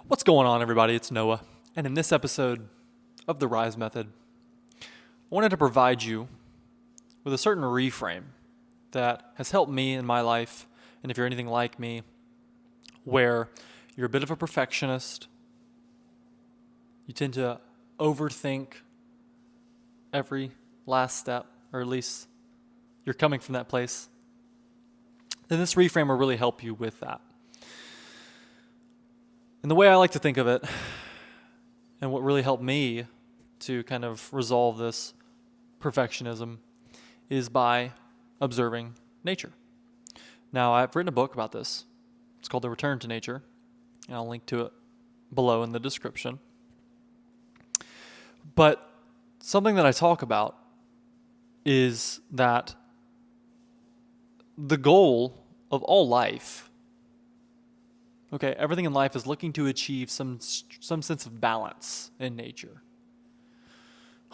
What's going on, everybody? It's Noah, and in this episode of the Rise Method, I wanted to provide you with a certain reframe that has helped me in my life, and if you're anything like me, where you're a bit of a perfectionist, you tend to overthink every last step, or at least you're coming from that place, then this reframe will really help you with that. And the way I like to think of it, and what really helped me to kind of resolve this perfectionism, is by observing nature. Now, I've written a book about this. It's called The Return to Nature, and I'll link to it below in the description. But something that I talk about is that the goal of all life, everything in life is looking to achieve some sense of balance in nature.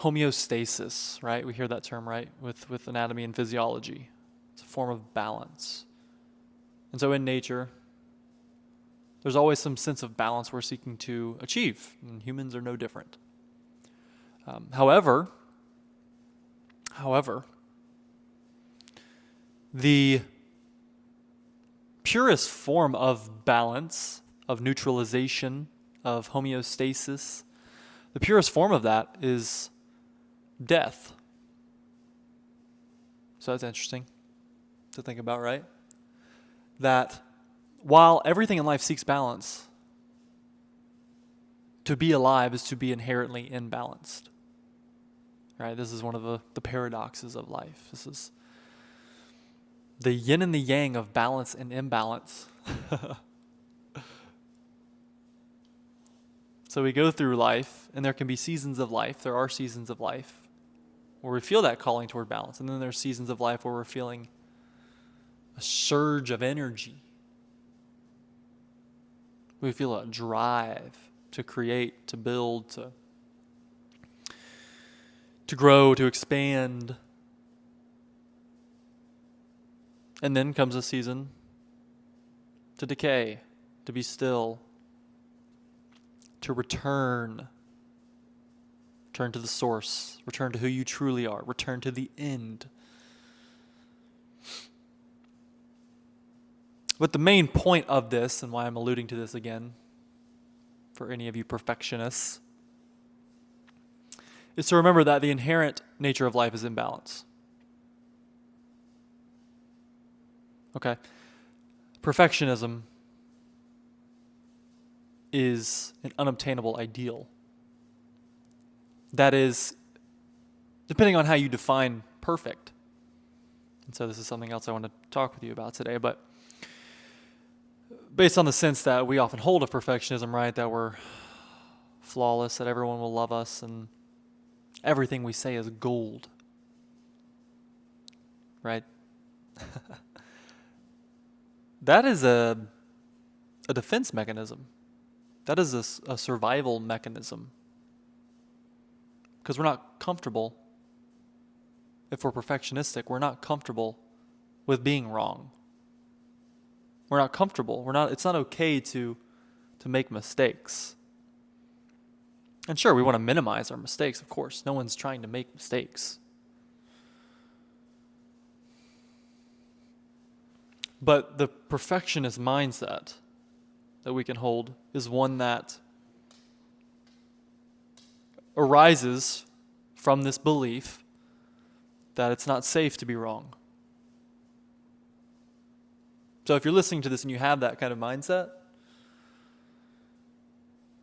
Homeostasis, right? We hear that term, right? With anatomy and physiology. It's a form of balance. And so in nature, there's always some sense of balance we're seeking to achieve, and humans are no different. However, the purest form of balance, of neutralization, of homeostasis, the purest form of that is death. So that's interesting to think about, right? That while everything in life seeks balance, to be alive is to be inherently imbalanced. Right? This is one of the paradoxes of life. This is the yin and the yang of balance and imbalance. So we go through life, and there can be seasons of life. There are seasons of life where we feel that calling toward balance. And then there's seasons of life where we're feeling a surge of energy. We feel a drive to create, to build, to grow, to expand. And then comes a season to decay, to be still, to return to the source, return to who you truly are, return to the end. But the main point of this, and why I'm alluding to this again, for any of you perfectionists, is to remember that the inherent nature of life is imbalance. Okay? Perfectionism is an unobtainable ideal. That is, depending on how you define perfect. And so this is something else I want to talk with you about today, but based on the sense that we often hold of perfectionism, right, that we're flawless, that everyone will love us, and everything we say is gold. Right? That is a defense mechanism. That is a survival mechanism. Because we're not comfortable, if we're perfectionistic, we're not comfortable with being wrong. We're not comfortable. It's not okay to make mistakes. And sure, we want to minimize our mistakes, of course. No one's trying to make mistakes. But the perfectionist mindset that we can hold is one that arises from this belief that it's not safe to be wrong. So if you're listening to this and you have that kind of mindset,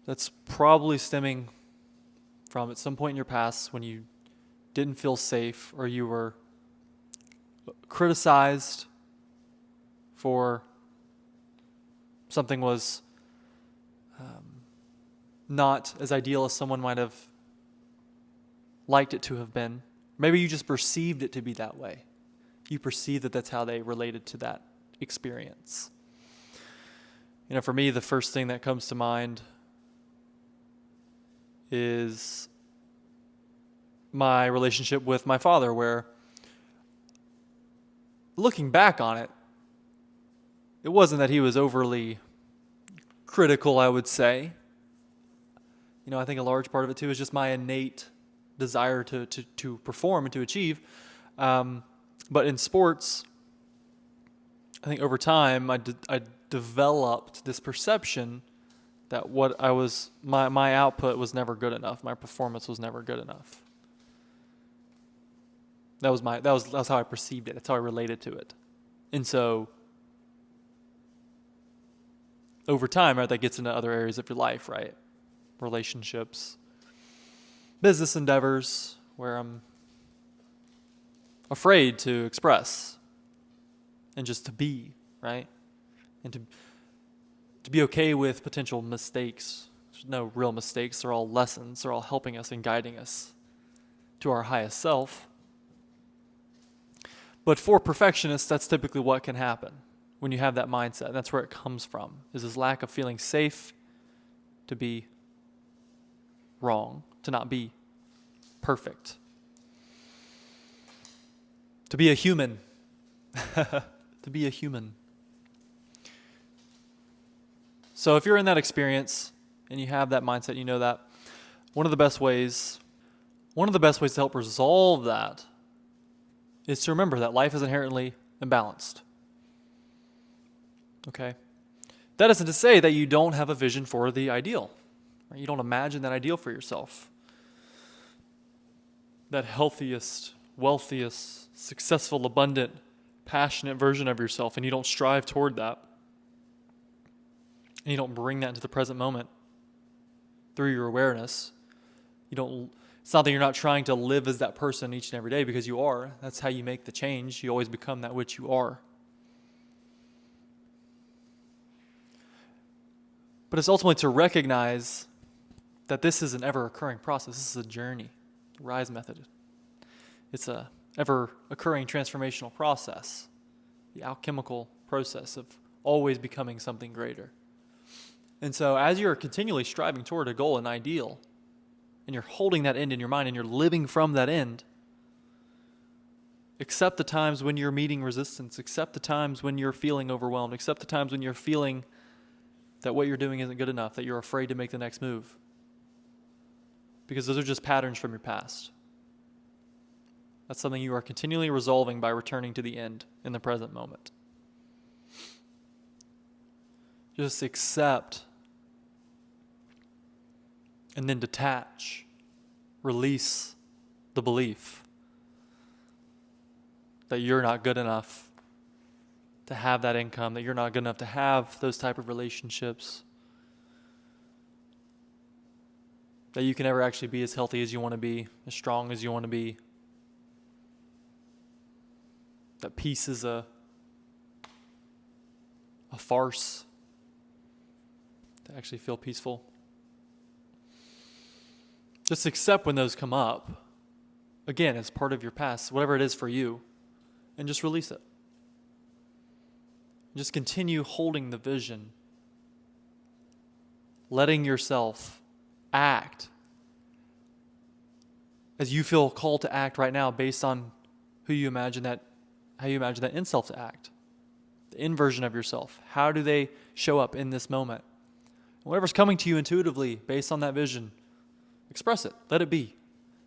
that's probably stemming from at some point in your past when you didn't feel safe or you were criticized for something was not as ideal as someone might have liked it to have been. Maybe you just perceived it to be that way. You perceived that that's how they related to that experience. You know, for me, the first thing that comes to mind is my relationship with my father, where looking back on it, it wasn't that he was overly critical, I would say. I think a large part of it too is just my innate desire to perform and to achieve. But in sports, I think over time I developed this perception that what I was my output was never good enough. My performance was never good enough. That was how I perceived it. That's how I related to it. And so over time, right, that gets into other areas of your life, right? Relationships, business endeavors, where I'm afraid to express and just to be, right? And to be okay with potential mistakes. There's no real mistakes. They're all lessons. They're all helping us and guiding us to our highest self. But for perfectionists, that's typically what can happen when you have that mindset. And that's where it comes from, is this lack of feeling safe to be wrong, to not be perfect. To be a human. To be a human. So if you're in that experience and you have that mindset, you know that one of the best ways to help resolve that is to remember that life is inherently imbalanced. Okay? That isn't to say that you don't have a vision for the ideal. Right? You don't imagine that ideal for yourself. That healthiest, wealthiest, successful, abundant, passionate version of yourself, and you don't strive toward that. And you don't bring that into the present moment through your awareness. It's not that you're not trying to live as that person each and every day, because you are. That's how you make the change. You always become that which you are. But it's ultimately to recognize that this is an ever-occurring process. This is a journey, the RISE method. It's a ever-occurring transformational process, the alchemical process of always becoming something greater. And so as you're continually striving toward a goal, an ideal, and you're holding that end in your mind and you're living from that end, accept the times when you're meeting resistance, accept the times when you're feeling overwhelmed, accept the times when you're feeling that what you're doing isn't good enough, that you're afraid to make the next move. Because those are just patterns from your past. That's something you are continually resolving by returning to the end in the present moment. Just accept and then detach, release the belief that you're not good enough to have that income, that you're not good enough to have those type of relationships, that you can never actually be as healthy as you want to be, as strong as you want to be, that peace is a farce, to actually feel peaceful. Just accept when those come up, again, as part of your past, whatever it is for you, and just release it. Just continue holding the vision, letting yourself act as you feel called to act right now based on how you imagine that in self to act, the inversion of yourself. How do they show up in this moment? Whatever's coming to you intuitively based on that vision, express it. Let it be.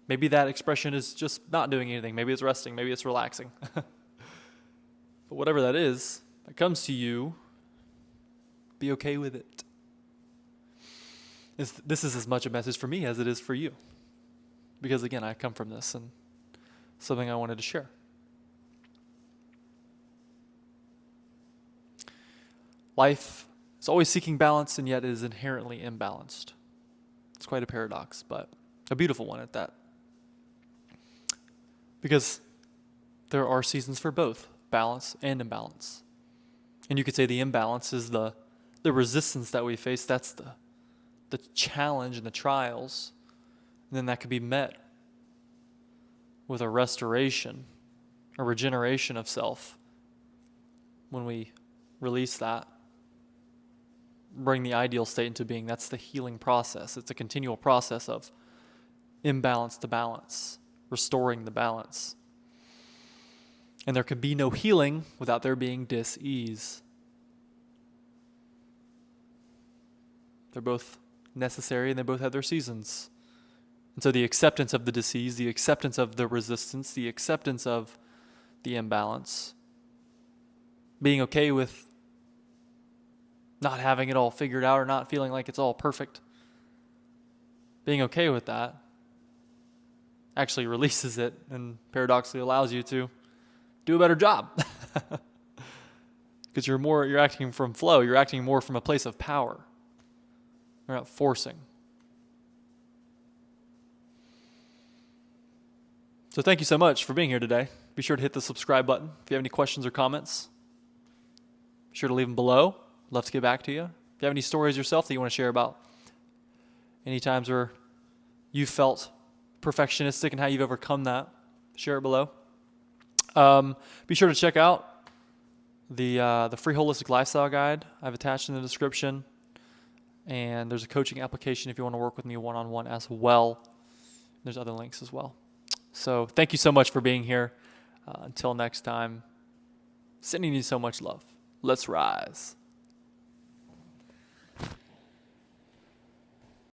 Maybe that expression is just not doing anything. Maybe it's resting. Maybe it's relaxing. But whatever that is that comes to you, be okay with it. This is as much a message for me as it is for you. Because again, I come from this and something I wanted to share. Life is always seeking balance, and yet it is inherently imbalanced. It's quite a paradox, but a beautiful one at that. Because there are seasons for both balance and imbalance. And you could say the imbalance is the resistance that we face. That's the challenge and the trials. And then that could be met with a restoration, a regeneration of self when we release that. Bring the ideal state into being. That's the healing process. It's a continual process of imbalance to balance, restoring the balance. And there can be no healing without there being dis-ease. They're both necessary, and they both have their seasons. And so the acceptance of the disease, the acceptance of the resistance, the acceptance of the imbalance, being okay with not having it all figured out or not feeling like it's all perfect, being okay with that actually releases it and paradoxically allows you to do a better job. Because you're acting from flow, you're acting more from a place of power. You're not forcing. So thank you so much for being here today. Be sure to hit the subscribe button. If you have any questions or comments, be sure to leave them below. Love to get back to you. If you have any stories yourself that you want to share about any times where you felt perfectionistic and how you've overcome that, share it below. Be sure to check out the free holistic lifestyle guide I've attached in the description. And there's a coaching application if you want to work with me one-on-one as well. There's other links as well. So thank you so much for being here. Until next time, sending you so much love. Let's rise.